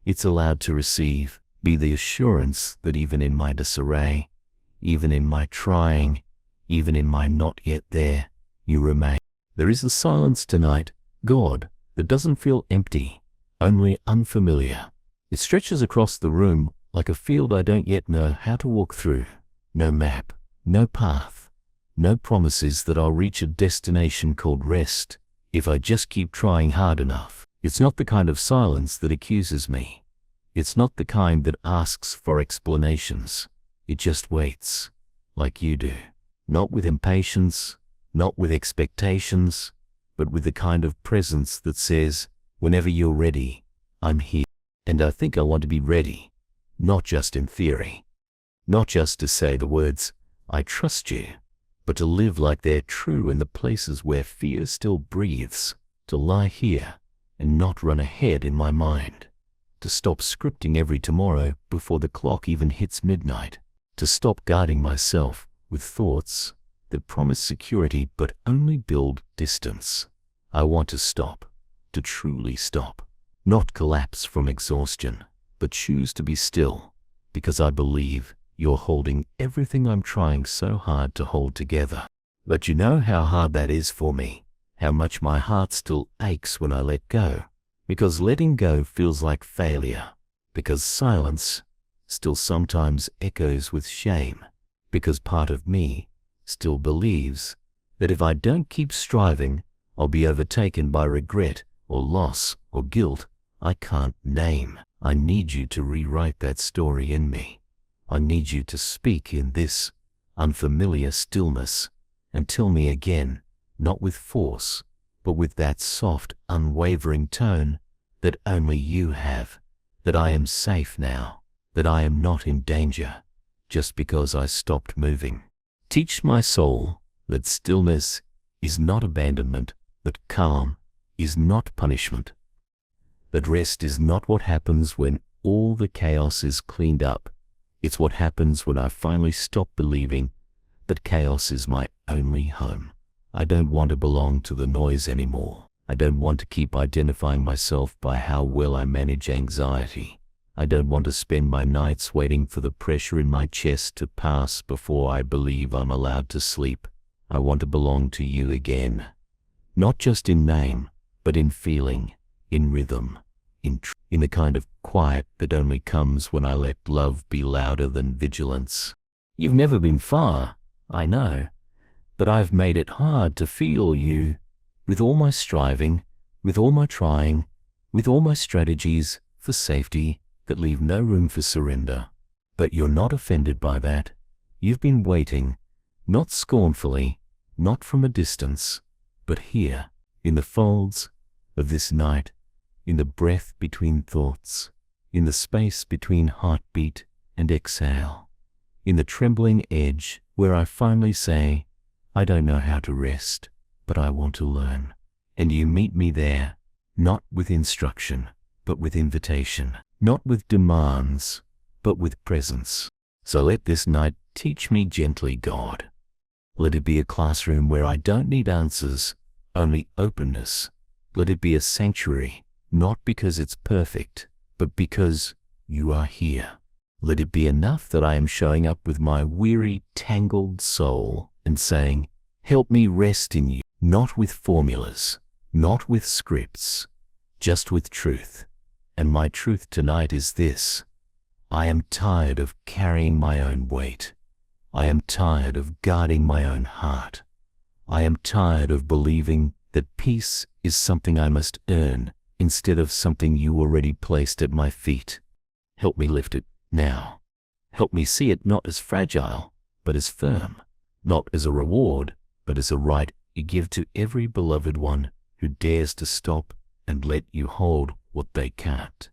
it's allowed to receive. Be the assurance that even in my disarray, even in my trying, even in my not yet there, you remain. There is a silence tonight, God, that doesn't feel empty, only unfamiliar. It stretches across the room like a field I don't yet know how to walk through. No map, no path, no promises that I'll reach a destination called rest if I just keep trying hard enough. It's not the kind of silence that accuses me. It's not the kind that asks for explanations. It just waits, like you do. Not with impatience, not with expectations, but with the kind of presence that says, whenever you're ready, I'm here. And I think I want to be ready, not just in theory. Not just to say the words, I trust you, but to live like they're true in the places where fear still breathes. To lie here and not run ahead in my mind. To stop scripting every tomorrow before the clock even hits midnight. To stop guarding myself with thoughts that promise security but only build distance. I want to stop, to truly stop. Not collapse from exhaustion, but choose to be still, because I believe you're holding everything I'm trying so hard to hold together. But you know how hard that is for me, how much my heart still aches when I let go, because letting go feels like failure, because silence still sometimes echoes with shame, because part of me still believes that if I don't keep striving, I'll be overtaken by regret or loss or guilt I can't name. I need you to rewrite that story in me. I need you to speak in this unfamiliar stillness and tell me again, not with force, but with that soft, unwavering tone that only you have, that I am safe now, that I am not in danger, just because I stopped moving. Teach my soul that stillness is not abandonment, that calm is not punishment, that rest is not what happens when all the chaos is cleaned up. It's what happens when I finally stop believing that chaos is my only home. I don't want to belong to the noise anymore. I don't want to keep identifying myself by how well I manage anxiety. I don't want to spend my nights waiting for the pressure in my chest to pass before I believe I'm allowed to sleep. I want to belong to you again. Not just in name, but in feeling, in rhythm, in the kind of quiet that only comes when I let love be louder than vigilance. You've never been far, I know, but I've made it hard to feel you. With all my striving, with all my trying, with all my strategies for safety that leave no room for surrender. But you're not offended by that. You've been waiting, not scornfully, not from a distance, but here, in the folds of this night, in the breath between thoughts, in the space between heartbeat and exhale, in the trembling edge where I finally say, I don't know how to rest, but I want to learn. And you meet me there, not with instruction, but with invitation, not with demands, but with presence. So let this night teach me gently, God. Let it be a classroom where I don't need answers, only openness. Let it be a sanctuary, not because it's perfect, but because you are here. Let it be enough that I am showing up with my weary, tangled soul and saying, help me rest in you, not with formulas, not with scripts, just with truth. And my truth tonight is this: I am tired of carrying my own weight. I am tired of guarding my own heart. I am tired of believing that peace is something I must earn instead of something you already placed at my feet. Help me lift it now. Help me see it not as fragile, but as firm, not as a reward, but as a right you give to every beloved one who dares to stop and let you hold what they can't.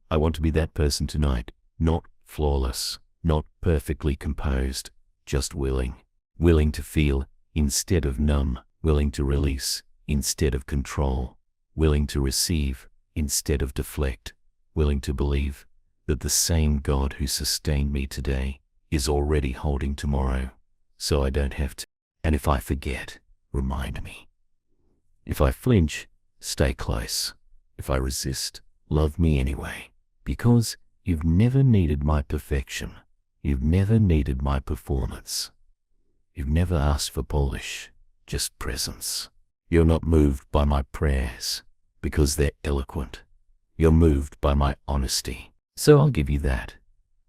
I want to be that person tonight, not flawless, not perfectly composed, just willing. Willing to feel instead of numb, willing to release instead of control, willing to receive instead of deflect, willing to believe that the same God who sustained me today is already holding tomorrow, so I don't have to. And if I forget, remind me. If I flinch, stay close. If I resist, love me anyway. Because you've never needed my perfection. You've never needed my performance. You've never asked for polish, just presence. You're not moved by my prayers because they're eloquent. You're moved by my honesty. So I'll give you that.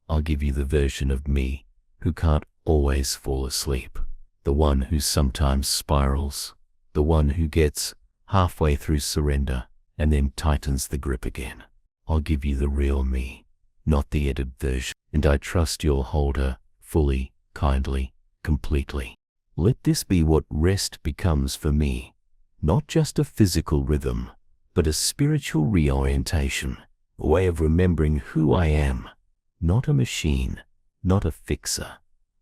I'll give you the version of me who can't always fall asleep. The one who sometimes spirals. The one who gets halfway through surrender and then tightens the grip again. I'll give you the real me, not the edited version. And I trust you'll hold her fully, kindly, completely. Let this be what rest becomes for me. Not just a physical rhythm, but a spiritual reorientation. A way of remembering who I am. Not a machine, not a fixer,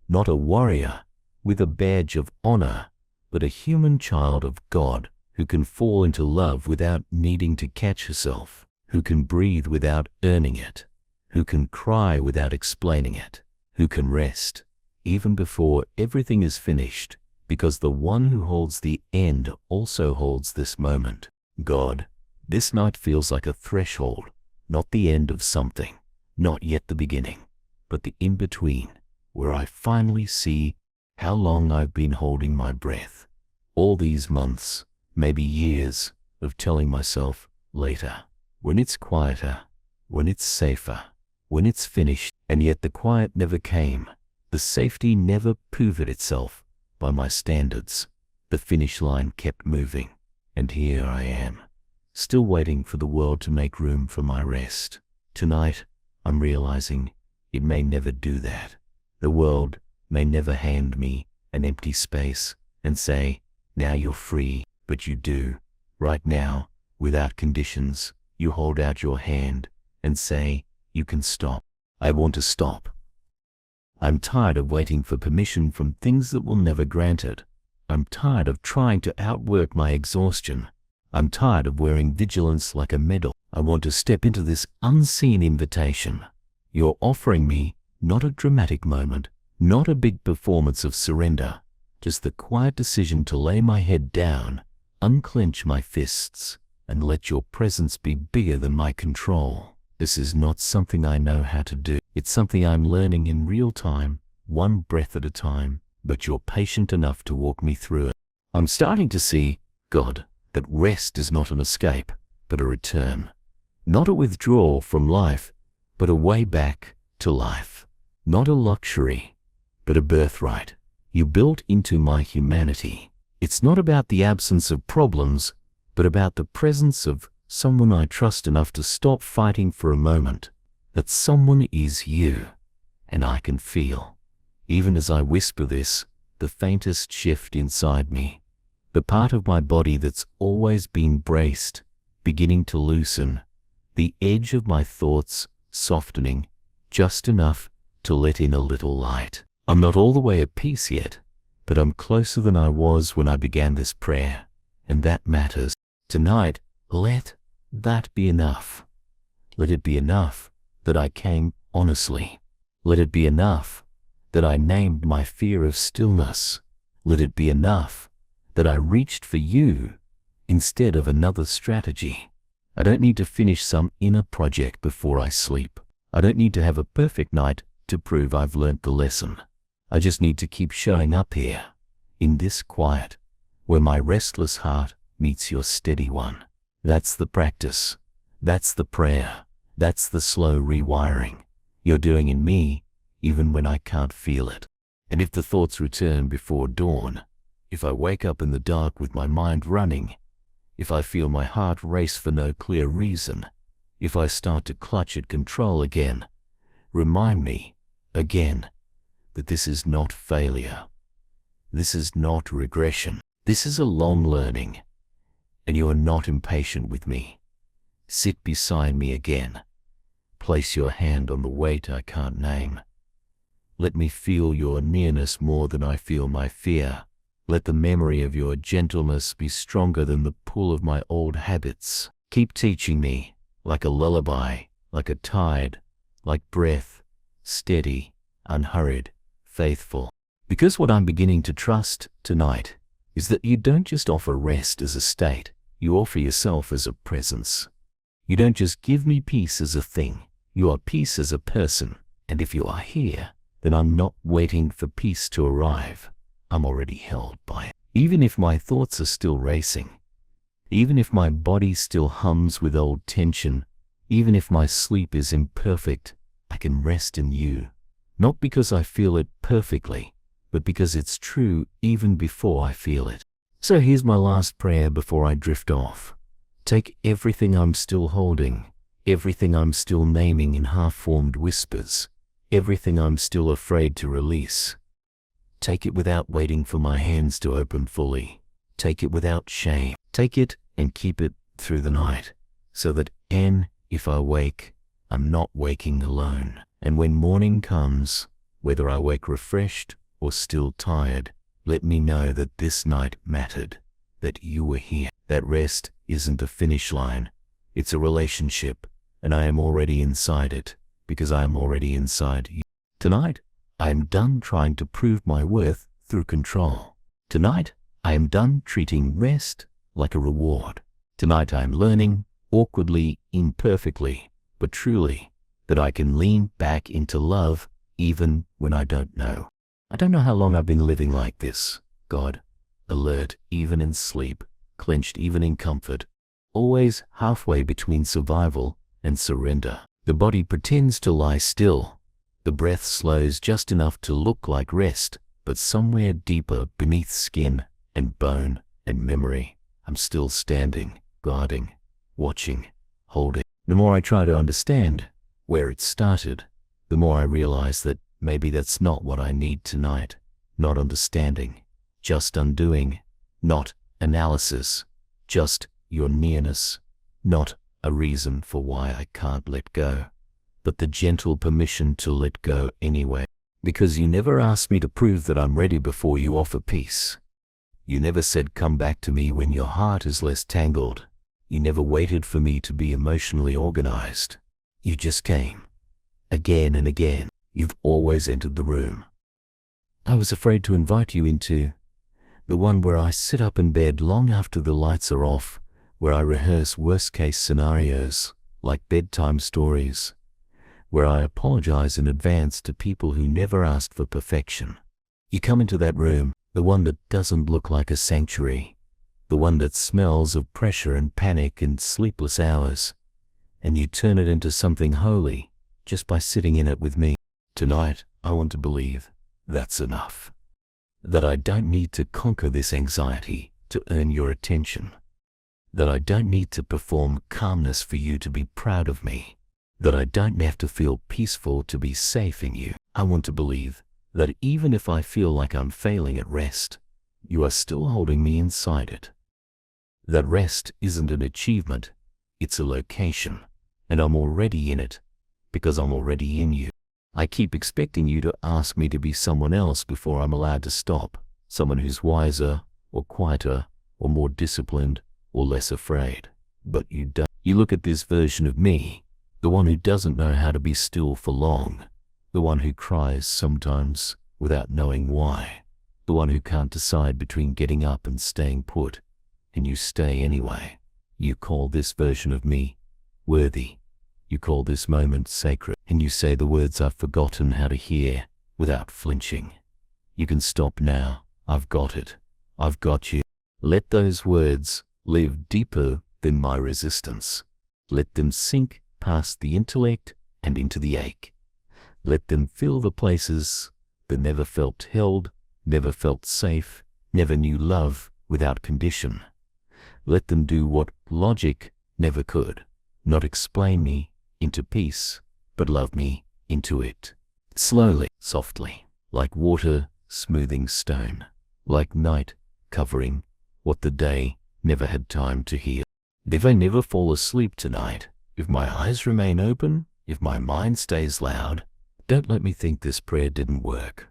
not a warrior with a badge of honor, but a human child of God who can fall into love without needing to catch herself, who can breathe without earning it, who can cry without explaining it, who can rest even before everything is finished, because the one who holds the end also holds this moment. God, this night feels like a threshold, not the end of something, not yet the beginning, but the in-between, where I finally see how long I've been holding my breath. All these months, maybe years, of telling myself later, when it's quieter, when it's safer, when it's finished, and yet the quiet never came. The safety never proved itself by my standards. The finish line kept moving, and here I am, still waiting for the world to make room for my rest. Tonight, I'm realizing it may never do that. The world may never hand me an empty space and say, now you're free, but you do. Right now, without conditions, you hold out your hand and say, you can stop. I want to stop. I'm tired of waiting for permission from things that will never grant it. I'm tired of trying to outwork my exhaustion. I'm tired of wearing vigilance like a medal. I want to step into this unseen invitation. You're offering me not a dramatic moment, not a big performance of surrender, just the quiet decision to lay my head down, unclench my fists, and let your presence be bigger than my control. This is not something I know how to do. It's something I'm learning in real time, one breath at a time, but you're patient enough to walk me through it. I'm starting to see, God, that rest is not an escape, but a return. Not a withdrawal from life, but a way back to life. Not a luxury, but a birthright. You built into my humanity. It's not about the absence of problems, but about the presence of someone I trust enough to stop fighting for a moment. That someone is you, and I can feel, even as I whisper this, the faintest shift inside me. The part of my body that's always been braced, beginning to loosen. The edge of my thoughts softening, just enough to let in a little light. I'm not all the way at peace yet, but I'm closer than I was when I began this prayer, and that matters. Tonight, let that be enough. Let it be enough that I came honestly. Let it be enough that I named my fear of stillness. Let it be enough that I reached for you instead of another strategy. I don't need to finish some inner project before I sleep. I don't need to have a perfect night to prove I've learnt the lesson. I just need to keep showing up here, in this quiet, where my restless heart meets your steady one. That's the practice. That's the prayer. That's the slow rewiring you're doing in me, even when I can't feel it. And if the thoughts return before dawn, if I wake up in the dark with my mind running, if I feel my heart race for no clear reason, if I start to clutch at control again, remind me, again, that this is not failure. This is not regression. This is a long learning, and you are not impatient with me. Sit beside me again. Place your hand on the weight I can't name. Let me feel your nearness more than I feel my fear. Let the memory of your gentleness be stronger than the pull of my old habits. Keep teaching me, like a lullaby, like a tide, like breath, steady, unhurried, faithful. Because what I'm beginning to trust tonight is that you don't just offer rest as a state, you offer yourself as a presence. You don't just give me peace as a thing, you are peace as a person. And if you are here, then I'm not waiting for peace to arrive. I'm already held by it. Even if my thoughts are still racing, even if my body still hums with old tension, even if my sleep is imperfect, I can rest in you. Not because I feel it perfectly, but because it's true even before I feel it. So here's my last prayer before I drift off. Take everything I'm still holding, everything I'm still naming in half-formed whispers, everything I'm still afraid to release. Take it without waiting for my hands to open fully. Take it without shame. Take it and keep it through the night, so that if I wake, I'm not waking alone. And when morning comes, whether I wake refreshed or still tired, let me know that this night mattered, that you were here. That rest isn't a finish line, it's a relationship, and I am already inside it, because I am already inside you. Tonight, I am done trying to prove my worth through control. Tonight, I am done treating rest like a reward. Tonight I am learning, awkwardly, imperfectly, but truly, that I can lean back into love even when I don't know. I don't know how long I've been living like this. God, alert even in sleep, clenched even in comfort, always halfway between survival and surrender. The body pretends to lie still. The breath slows just enough to look like rest, but somewhere deeper beneath skin and bone and memory, I'm still standing, guarding, watching, holding. The more I try to understand where it started, the more I realize that maybe that's not what I need tonight. Not understanding, just undoing, not analysis, just your nearness, not a reason for why I can't let go, but the gentle permission to let go anyway. Because you never asked me to prove that I'm ready before you offer peace. You never said come back to me when your heart is less tangled. You never waited for me to be emotionally organized. You just came. Again and again. You've always entered the room. I was afraid to invite you into the one where I sit up in bed long after the lights are off, where I rehearse worst-case scenarios, like bedtime stories, where I apologize in advance to people who never asked for perfection. You come into that room, the one that doesn't look like a sanctuary, the one that smells of pressure and panic and sleepless hours, and you turn it into something holy just by sitting in it with me. Tonight, I want to believe that's enough. That I don't need to conquer this anxiety to earn your attention. That I don't need to perform calmness for you to be proud of me. That I don't have to feel peaceful to be safe in you. I want to believe that even if I feel like I'm failing at rest, you are still holding me inside it. That rest isn't an achievement, it's a location, and I'm already in it, because I'm already in you. I keep expecting you to ask me to be someone else before I'm allowed to stop, someone who's wiser, or quieter, or more disciplined, or less afraid. But you don't. You look at this version of me, the one who doesn't know how to be still for long, the one who cries sometimes without knowing why, the one who can't decide between getting up and staying put, and you stay anyway. You call this version of me worthy. You call this moment sacred, and you say the words I've forgotten how to hear without flinching. You can stop now. I've got it. I've got you. Let those words live deeper than my resistance. Let them sink past the intellect and into the ache. Let them fill the places that never felt held, never felt safe, never knew love without condition. Let them do what logic never could, not explain me into peace, but love me into it. Slowly, softly, like water smoothing stone, like night covering what the day never had time to heal. If I never fall asleep tonight, if my eyes remain open, if my mind stays loud, Don't let me think this prayer didn't work.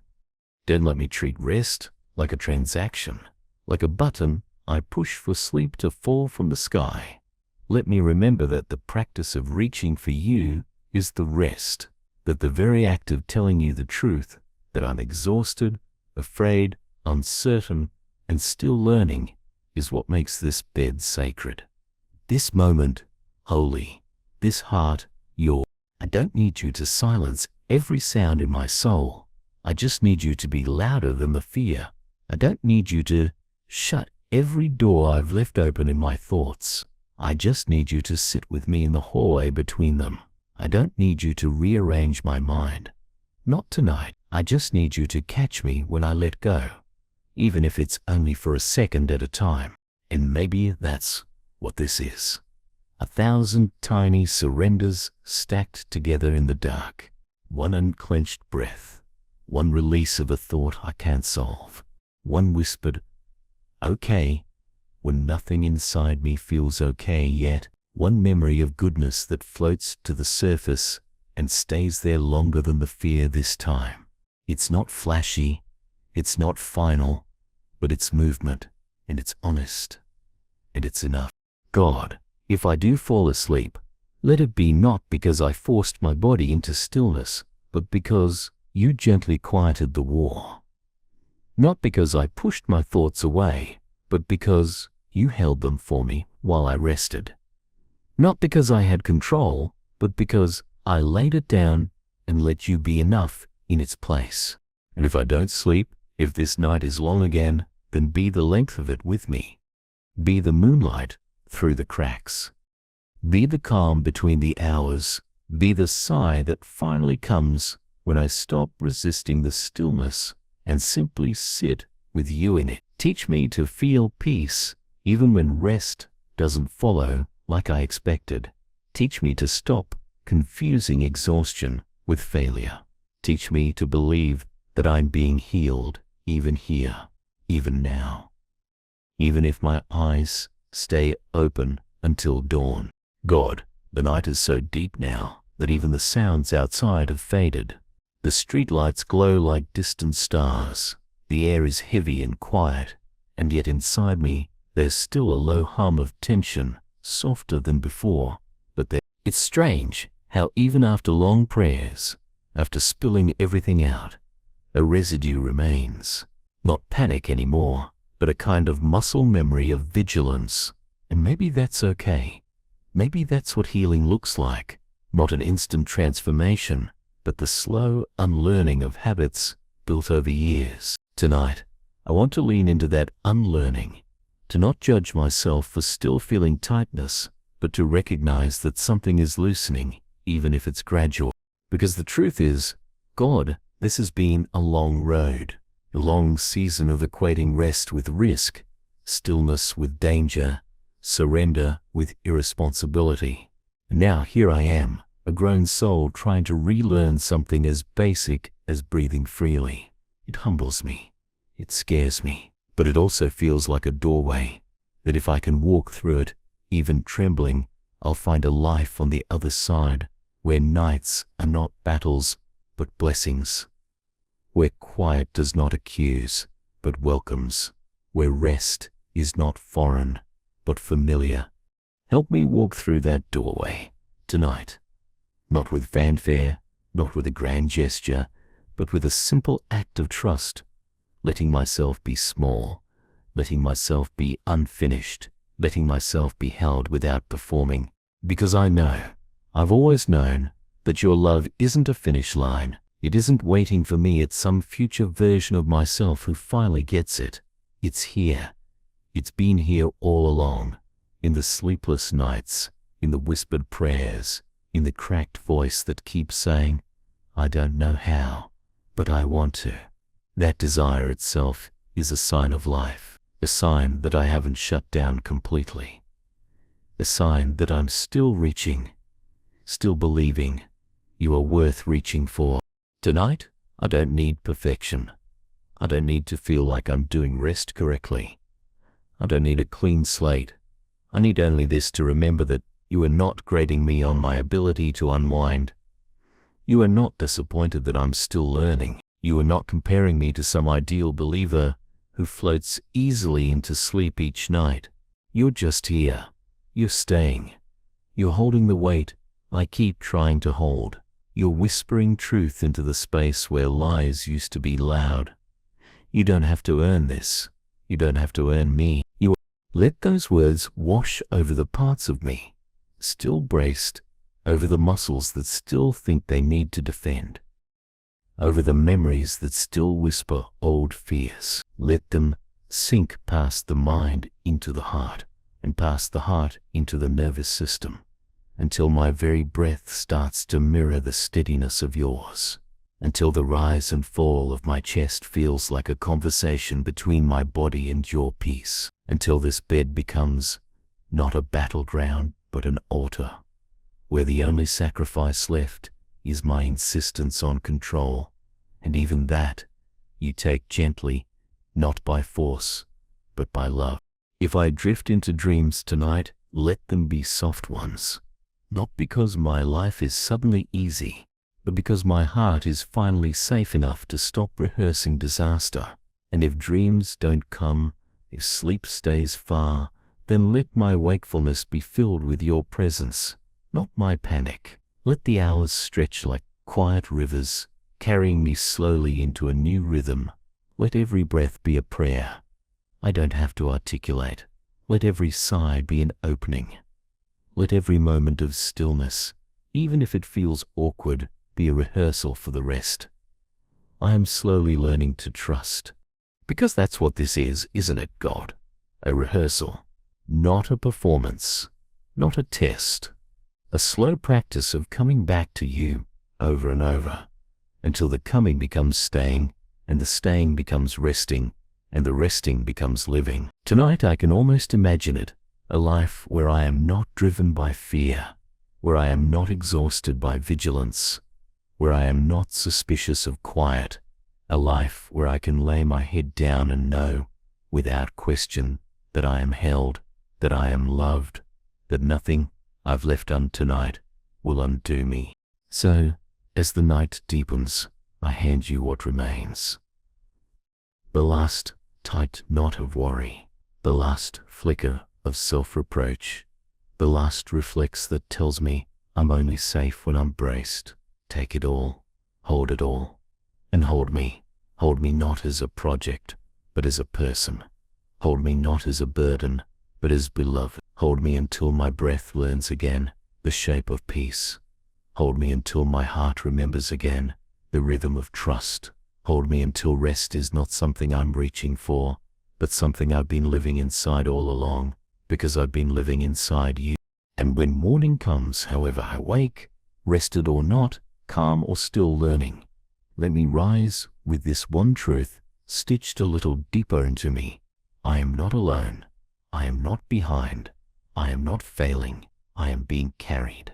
Don't let me treat rest like a transaction, like a button I push for sleep to fall from the sky. Let me remember that the practice of reaching for you is the rest, that the very act of telling you the truth, that I'm exhausted, afraid, uncertain, and still learning, is what makes this bed sacred. This moment, holy. This heart, yours. I don't need you to silence every sound in my soul. I just need you to be louder than the fear. I don't need you to shut every door I've left open in my thoughts. I just need you to sit with me in the hallway between them. I don't need you to rearrange my mind. Not tonight. I just need you to catch me when I let go, even if it's only for a second at a time. And maybe that's what this is. 1,000 tiny surrenders stacked together in the dark. One unclenched breath. One release of a thought I can't solve. One whispered, okay, when nothing inside me feels okay yet. One memory of goodness that floats to the surface and stays there longer than the fear this time. It's not flashy, it's not final, but it's movement, and it's honest, and it's enough. God, if I do fall asleep, let it be not because I forced my body into stillness, but because you gently quieted the war. Not because I pushed my thoughts away, but because you held them for me while I rested. Not because I had control, but because I laid it down and let you be enough in its place. And if I don't sleep, if this night is long again, then be the length of it with me. Be the moonlight through the cracks. Be the calm between the hours. Be the sigh that finally comes when I stop resisting the stillness and simply sit with you in it. Teach me to feel peace even when rest doesn't follow like I expected. Teach me to stop confusing exhaustion with failure. Teach me to believe that I'm being healed even here, even now, even if my eyes stay open until dawn. God, the night is so deep now that even the sounds outside have faded. The streetlights glow like distant stars. The air is heavy and quiet, and yet inside me there's still a low hum of tension, softer than before, but there. It's strange how even after long prayers, after spilling everything out, a residue remains. Not panic anymore, but a kind of muscle memory of vigilance. And maybe that's okay. Maybe that's what healing looks like. Not an instant transformation, but the slow unlearning of habits built over years. Tonight, I want to lean into that unlearning, to not judge myself for still feeling tightness, but to recognize that something is loosening, even if it's gradual. Because the truth is, God, this has been a long road, a long season of equating rest with risk, stillness with danger, surrender with irresponsibility. And now here I am, a grown soul trying to relearn something as basic as breathing freely. It humbles me. It scares me. But it also feels like a doorway, that if I can walk through it, even trembling, I'll find a life on the other side, where nights are not battles, but blessings. Where quiet does not accuse, but welcomes. Where rest is not foreign, but familiar. Help me walk through that doorway tonight. Not with fanfare, not with a grand gesture, but with a simple act of trust, letting myself be small, letting myself be unfinished, letting myself be held without performing. Because I know, I've always known, that your love isn't a finish line. It isn't waiting for me at some future version of myself who finally gets it. It's here. It's been here all along, in the sleepless nights, in the whispered prayers, in the cracked voice that keeps saying, I don't know how, but I want to. That desire itself is a sign of life, a sign that I haven't shut down completely, a sign that I'm still reaching, still believing you are worth reaching for. Tonight, I don't need perfection. I don't need to feel like I'm doing rest correctly. I don't need a clean slate. I need only this to remember that you are not grading me on my ability to unwind. You are not disappointed that I'm still learning. You are not comparing me to some ideal believer who floats easily into sleep each night. You're just here. You're staying. You're holding the weight I keep trying to hold. You're whispering truth into the space where lies used to be loud. You don't have to earn this. You don't have to earn me. Let those words wash over the parts of me, still braced, over the muscles that still think they need to defend, over the memories that still whisper old fears. Let them sink past the mind into the heart, and past the heart into the nervous system, until my very breath starts to mirror the steadiness of yours, until the rise and fall of my chest feels like a conversation between my body and your peace, until this bed becomes not a battleground but an altar, where the only sacrifice left is my insistence on control, and even that you take gently, not by force, but by love. If I drift into dreams tonight, let them be soft ones, not because my life is suddenly easy, but because my heart is finally safe enough to stop rehearsing disaster. And if dreams don't come, if sleep stays far, then let my wakefulness be filled with your presence, not my panic. Let the hours stretch like quiet rivers, carrying me slowly into a new rhythm. Let every breath be a prayer I don't have to articulate. Let every sigh be an opening. Let every moment of stillness, even if it feels awkward, be a rehearsal for the rest. I am slowly learning to trust. Because that's what this is, isn't it, God? A rehearsal, not a performance, not a test. A slow practice of coming back to you over and over, until the coming becomes staying, and the staying becomes resting, and the resting becomes living. Tonight I can almost imagine it, a life where I am not driven by fear, where I am not exhausted by vigilance, where I am not suspicious of quiet, a life where I can lay my head down and know, without question, that I am held, that I am loved, that nothing I've left done tonight will undo me. So, as the night deepens, I hand you what remains. The last tight knot of worry, the last flicker of self-reproach, the last reflex that tells me I'm only safe when I'm braced. Take it all, hold it all, and hold me. Hold me not as a project, but as a person. Hold me not as a burden, but as beloved. Hold me until my breath learns again the shape of peace. Hold me until my heart remembers again the rhythm of trust. Hold me until rest is not something I'm reaching for, but something I've been living inside all along, because I've been living inside you. And when morning comes, however I wake, rested or not, calm or still learning, let me rise with this one truth stitched a little deeper into me. I am not alone. I am not behind. I am not failing. I am being carried.